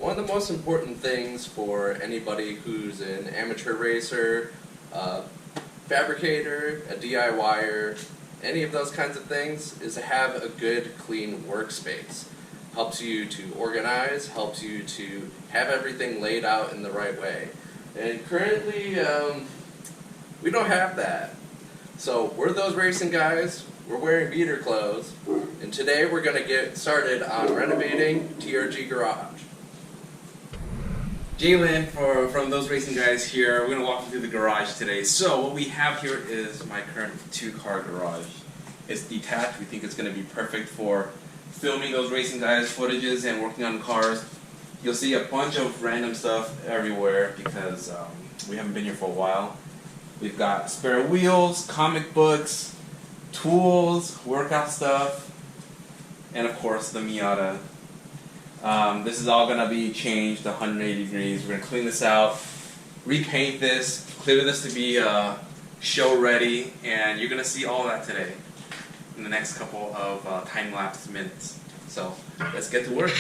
One of the most important things for anybody who's an amateur racer, a fabricator, a DIYer, any of those kinds of things, is to have a good, clean workspace. Helps you to organize, helps you to have everything laid out in the right way. And currently, we don't have that. So we're those racing guys, we're wearing beater clothes, and today we're going to get started on renovating TRG Garage. Jalen from Those Racing Guys here. We're going to walk you through the garage today. So what we have here is my current 2-car garage. It's detached. We think it's going to be perfect for filming those racing guys footages and working on cars. You'll see a bunch of random stuff everywhere because we haven't been here for a while. We've got spare wheels, comic books, tools, workout stuff, and of course the Miata. This is all going to be changed 180 degrees. We're going to clean this out, repaint this, clear this to be show ready, and you're going to see all that today in the next couple of time-lapse minutes. So let's get to work.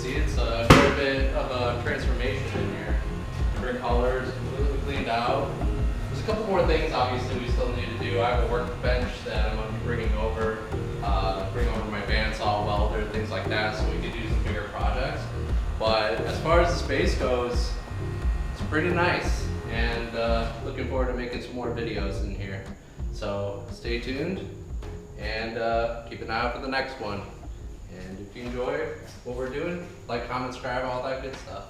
see, it's quite a bit of a transformation in here. Different colors, completely cleaned out. There's a couple more things obviously we still need to do. I have a workbench that I'm going to be bringing over my bandsaw welder, things like that, so we could do some bigger projects. But as far as the space goes, it's pretty nice, and looking forward to making some more videos in here. So stay tuned and keep an eye out for the next one. And if you enjoy what we're doing, like, comment, subscribe, all that good stuff.